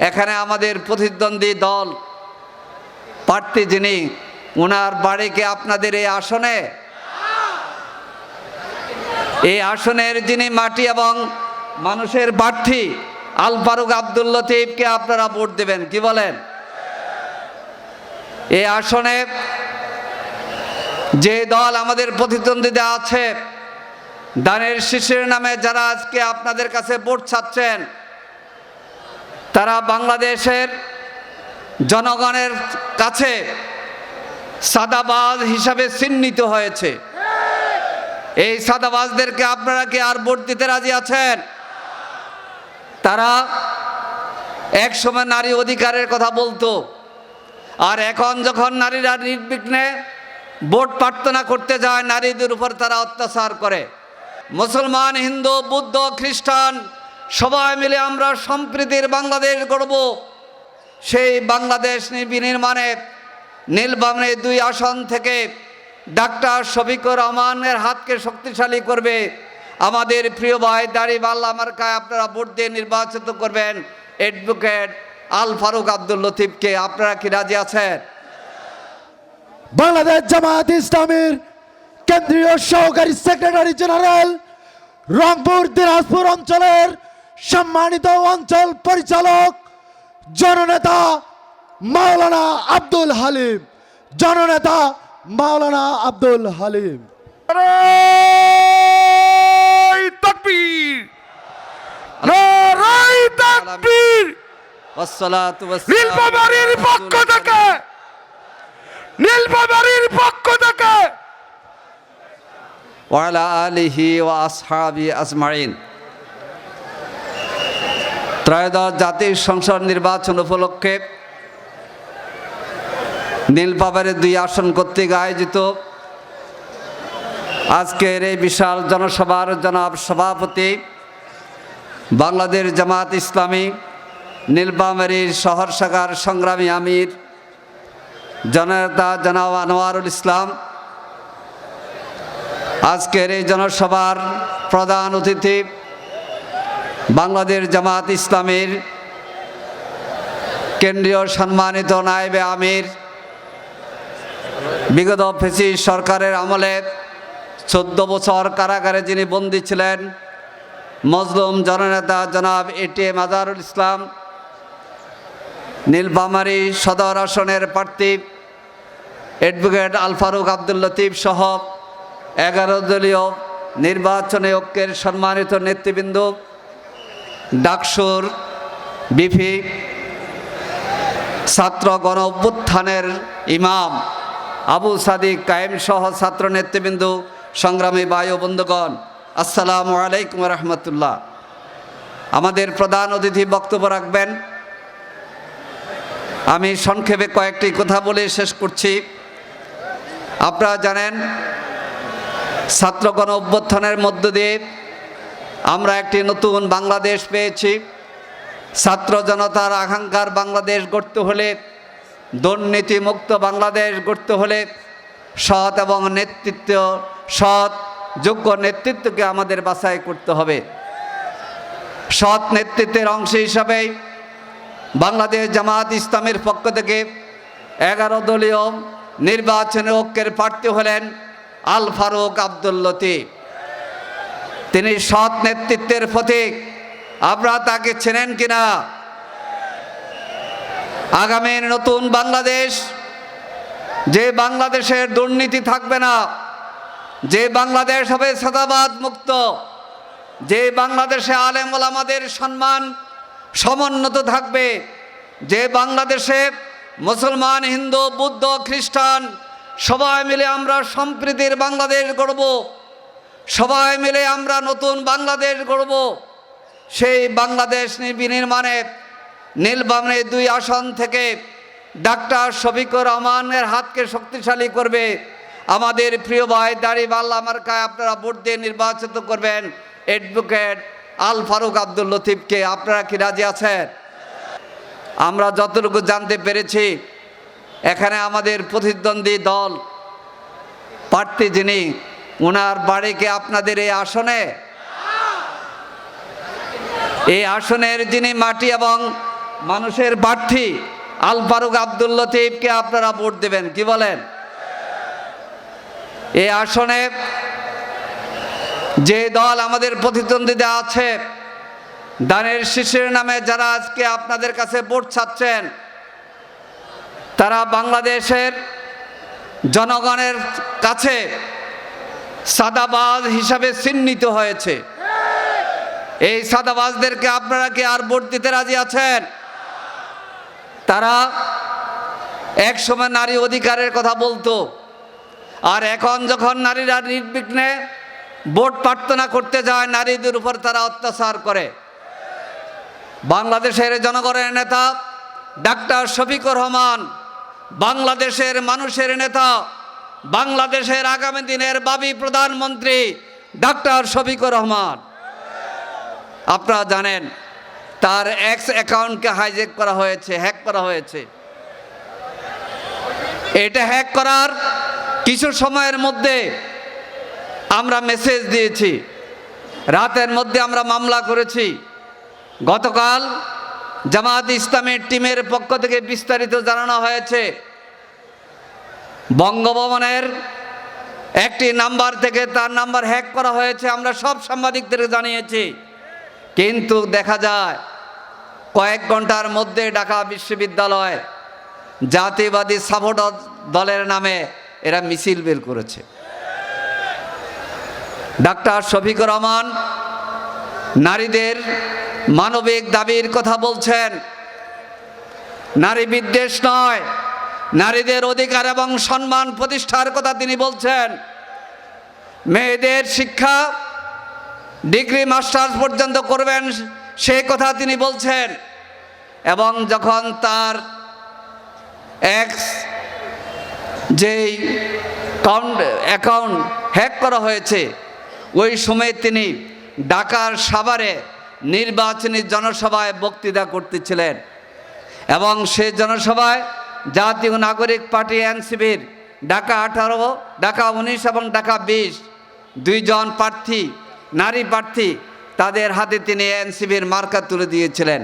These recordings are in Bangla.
এখানে আমাদের প্রতিদ্বন্দ্বী দল প্রার্থী যিনি, ওনার বাড়ি কি আপনাদের এই আসনের যিনি মাটি এবং মানুষের প্রার্থী আল ফারুক আব্দুল লতিফকে আপনারা ভোট দেবেন, কি বলেন? এই আসনে যে দল আমাদের প্রতিদ্বন্দ্বিতা আছে, দানের শীষের নামে যারা আজকে আপনাদের কাছে ভোট চাচ্ছেন, তারা বাংলাদেশের জনগণের কাছে সাদাবাজ হিসাবে চিহ্নিত হয়েছে। এই সাদাবাজদেরকে আপনারা কি আর ভোট দিতে রাজি আছেন? তারা একসময় নারী অধিকারের কথা বলতো, আর এখন যখন নারীরা নির্বিঘ্নে ভোট প্রার্থনা করতে যায়, নারীদের উপর তারা অত্যাচার করে। মুসলমান, হিন্দু, বৌদ্ধ, খ্রিস্টান সবাই মিলে আমরা সম্প্রীতির বাংলাদেশ গড়ব। সেই বাংলাদেশ বিনির্মাণে নীলফামারী 2 আসন থেকে ডাক্তার শফিকুর রহমানের হাতকে শক্তিশালী করবে আমাদের প্রিয় ভাই দাড়িপাল্লা মার্কায় আপনারা ভোট দিয়ে নির্বাচিত করবেন অ্যাডভোকেট আল ফারুক আব্দুল লতিফকে। আপনারা কি রাজি আছেন? বাংলাদেশ জামায়াত ইসলামীর কেন্দ্রীয় সহকারী সেক্রেটারি জেনারেল, রংপুর দিনাজপুর অঞ্চলের সম্মানিত অঞ্চল পরিচালক জননেতা মাওলানা আব্দুল হালিম, জননেতা মাওলানা আব্দুল হালিম। নীলফামারীর পক্ষ থেকে ওয়ালা আলিহি ওয়া আসহাবি আজমাইন। ত্রয়োদশ জাতীয় সংসদ নির্বাচন উপলক্ষে নীলফামারী 2 আসন কর্তৃক আয়োজিত আজকের এই বিশাল জনসভার জনাব সভাপতি, বাংলাদেশ জামায়াত ইসলামী নীলফামারীর শহর শাখার সংগ্রামী আমির জননেতা জনাব আনোয়ারুল ইসলাম, আজকের এই জনসভার প্রধান অতিথি বাংলাদেশ জামায়াত ইসলামীর কেন্দ্রীয় সম্মানিত নায়েবে আমির, বিগত ফ্যাসিস্ট সরকারের আমলে 14 বছর কারাগারে যিনি বন্দী ছিলেন, মজলুম জননেতা জনাব এটিএম আজহারুল ইসলাম, নীলফামারী সদর আসনের প্রার্থী অ্যাডভোকেট আল ফারুক আব্দুল লতিফ সহ 11 দলীয় নির্বাচনী ঐক্যের সম্মানিত নেতৃবৃন্দ, ডাকসুর বিপি, ছাত্র গণ অভ্যুত্থানের ইমাম আবু সাদিক কায়েম সহ ছাত্র নেতৃবৃন্দ, সংগ্রামী ভাই ও বন্ধুগণ, আসসালামু আলাইকুম রহমতুল্লাহ। আমাদের প্রধান অতিথি বক্তব্য রাখবেন। আমি সংক্ষেপে কয়েকটি কথা বলে শেষ করছি। আপনারা জানেন, ছাত্র গণ অভ্যুত্থানের মধ্য দিয়ে আমরা একটি নতুন বাংলাদেশ পেয়েছি। ছাত্র জনতার আকাঙ্ক্ষার বাংলাদেশ গড়তে হলে, দুর্নীতিমুক্ত বাংলাদেশ গড়তে হলে সৎ এবং সৎ যোগ্য নেতৃত্বকে আমাদের বাছাই করতে হবে। সৎ নেতৃত্বের অংশ হিসাবে বাংলাদেশ জামায়াত ইসলামের পক্ষ থেকে 11 দলীয় নির্বাচনী ঐক্যের প্রার্থী হলেন আল ফারুক আব্দুল লতিফ। তিনি সৎ নেতৃত্বের প্রতীক। আপনারা তাকে চেনেন কিনা? আগামীর নতুন বাংলাদেশ, যে বাংলাদেশের দুর্নীতি থাকবে না, যে বাংলাদেশ হবে সাদাবাদ মুক্ত, যে বাংলাদেশে আলেম ওলামাদের সম্মান সমুন্নত থাকবে, যে বাংলাদেশে মুসলমান, হিন্দু, বৌদ্ধ, খ্রিস্টান সবাই মিলে আমরা সম্প্রীতির বাংলাদেশ গড়ব, সবাই মিলে আমরা নতুন বাংলাদেশ গড়ব। সেই বাংলাদেশ বিনির্মাণে নীলফামারী 2 আসন থেকে ডাক্তার শফিকুর রহমানের হাতকে শক্তিশালী করবে আমাদের প্রিয় ভাই দাড়িপাল্লা মার্কায় আপনারা ভোট দিয়ে নির্বাচিত করবেন অ্যাডভোকেট আল ফারুক আব্দুল লতিফকে। আপনারা কি রাজি আছেন? আমরা যতটুকু জানতে পেরেছি, এখানে আমাদের প্রতিদ্বন্দ্বী দল প্রার্থী যিনি, ওনার বাড়ি কি আপনাদের এই আসনের যিনি মাটি এবং মানুষের প্রার্থী আল ফারুক আব্দুল লতিফকে আপনারা ভোট দেবেন, কি বলেন? এই আসনে যে দল আমাদের প্রতিদ্বন্দ্বিতা আছে, দানের শীষের নামে যারা আজকে আপনাদের কাছে ভোট চাচ্ছেন, তারা বাংলাদেশের জনগণের কাছে সাদাবাজ হিসাবে চিহ্নিত হয়েছে। এই সাদাবাজদেরকে আপনারা কি আর ভোট দিতে রাজি আছেন? তারা একসময় নারী অধিকারের কথা বলতো, আর এখন যখন নারীরা নির্বিঘ্নে ভোট প্রার্থনা করতে যায়, নারীদের উপর তারা অত্যাচার করে। বাংলাদেশের জনগণের নেতা ডাক্তার শফিকুর রহমান, বাংলাদেশের মানুষের নেতা, বাংলাদেশের আগামী দিনের ভাবী প্রধানমন্ত্রী ডাক্তার শফিকুর রহমান, আপনারা জানেন তার এক্স অ্যাকাউন্টকে হাইজ্যাক করা হয়েছে, হ্যাক করা হয়েছে। এটা হ্যাক করার কিছু সময়ের মধ্যে আমরা মেসেজ দিয়েছি, রাতের মধ্যে আমরা মামলা করেছি। গতকাল জামাত ইসলামের টিমের পক্ষ থেকে বিস্তারিত জানানো হয়েছে, বঙ্গভবনের একটি নাম্বার থেকে তার নাম্বার হ্যাক করা হয়েছে। আমরা সব সাংবাদিকদেরকে জানিয়েছি, কিন্তু দেখা যায় কয়েক ঘন্টার মধ্যে ঢাকা বিশ্ববিদ্যালয় জাতীয়বাদী সাপোর্টার দলের নামে এরা মিছিল বের করেছে। ডাক্তার শফিকুর রহমান নারীদের মানবিক দাবির কথা বলছেন, নারী বিদ্বেষ নয়, নারীদের অধিকার এবং সম্মান প্রতিষ্ঠার কথা তিনি বলছেন। মেয়েদের শিক্ষা ডিগ্রি মাস্টার্স পর্যন্ত করবেন সেই কথা তিনি বলছেন। এবং যখন তার এক্স যেই অ্যাকাউন্ট হ্যাক করা হয়েছে, ওই সময় তিনি ঢাকার সাভারে নির্বাচনী জনসভায় বক্তৃতা করতেছিলেন, এবং সেই জনসভায় জাতীয় নাগরিক পার্টি এনসিপির ঢাকা 18, ঢাকা 19 এবং ঢাকা 20 দুইজন প্রার্থী, নারী প্রার্থী, তাদের হাতে তিনি এনসিপির মার্কা তুলে দিয়েছিলেন।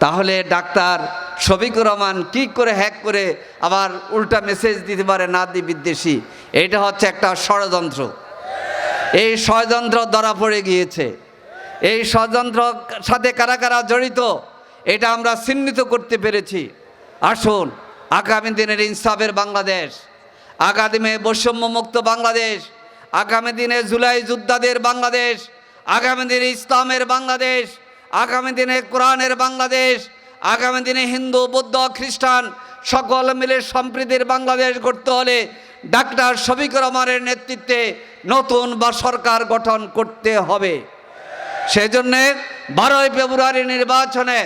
তাহলে ডাক্তার শফিকুর রহমান কি করে হ্যাক করে আবার উল্টা মেসেজ দিতে পারে নারী বিদ্বেষী? এটা হচ্ছে একটা ষড়যন্ত্র। এই ষড়যন্ত্র ধরা পড়ে গিয়েছে। এই ষড়যন্ত্রের সাথে কারা কারা জড়িত এটা আমরা চিহ্নিত করতে পেরেছি। আসুন, আগামী দিনের ইনসাফের বাংলাদেশ, আগামী বৈষম্যমুক্ত বাংলাদেশ, আগামী দিনে জুলাই যোদ্ধাদের বাংলাদেশ, আগামী দিনে ইসলামের বাংলাদেশ, আগামী দিনে কোরআনের বাংলাদেশ, আগামী দিনে হিন্দু, বৌদ্ধ, খ্রিস্টান সকল মিলে সম্প্রীতির বাংলাদেশ গড়তে হলে ডাক্তার শফিকুর রহমানের নেতৃত্বে নতুন সরকার গঠন করতে হবে। সেজন্যে 12 ফেব্রুয়ারি নির্বাচনে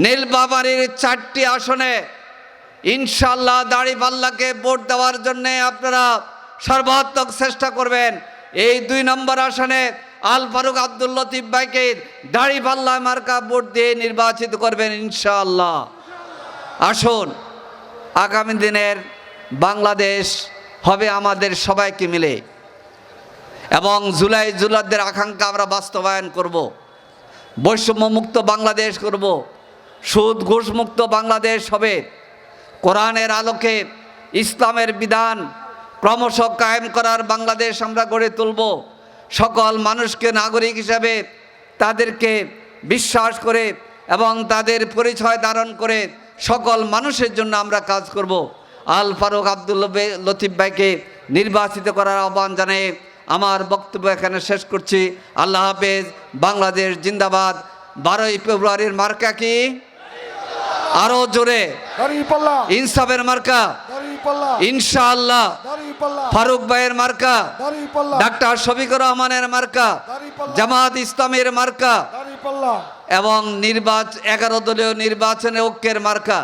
নীলফামারীর 4টি আসনে ইনশাআল্লাহ দাঁড়িপাল্লাকে ভোট দেওয়ার জন্য আপনারা সর্বাত্মক চেষ্টা করবেন। এই 2 নম্বর আসনে আল ফারুক আব্দুল লতিফ ভাইকে দাঁড়িপাল্লা মার্কা ভোট দিয়ে নির্বাচিত করবেন ইনশাআল্লাহ। আসুন, আগামী দিনের বাংলাদেশ হবে আমাদের সবাইকে মিলে, এবং জুলাই যোদ্ধাদের আকাঙ্ক্ষা আমরা বাস্তবায়ন করব। বৈষম্যমুক্ত বাংলাদেশ করব, সুদ ঘুষ মুক্ত বাংলাদেশ হবে। কোরআনের আলোকে ইসলামের বিধান ক্রমশ কায়েম করার বাংলাদেশ আমরা গড়ে তুলব। সকল মানুষকে নাগরিক হিসাবে তাদেরকে বিশ্বাস করে এবং তাদের পরিচয় ধারণ করে সকল মানুষের জন্য আমরা কাজ করব। আল ফারুক আব্দুল লতিফ ভাইকে নির্বাচিত করার আহ্বান জানিয়ে আমার বক্তব্য এখানে শেষ করছি। আল্লাহ হাফেজ। বাংলাদেশ জিন্দাবাদ। 12 ফেব্রুয়ারির মার্কা কি? আরো জোরে ইনসাফের মার্কা ইনশাআল্লাহ, ফারুক ভাইয়ের মার্কা, ডাক্তার শফিকুর রহমানের মার্কা, জামাত ইসলামের মার্কা এবং 11 দলীয় নির্বাচনে ঐক্যের মার্কা।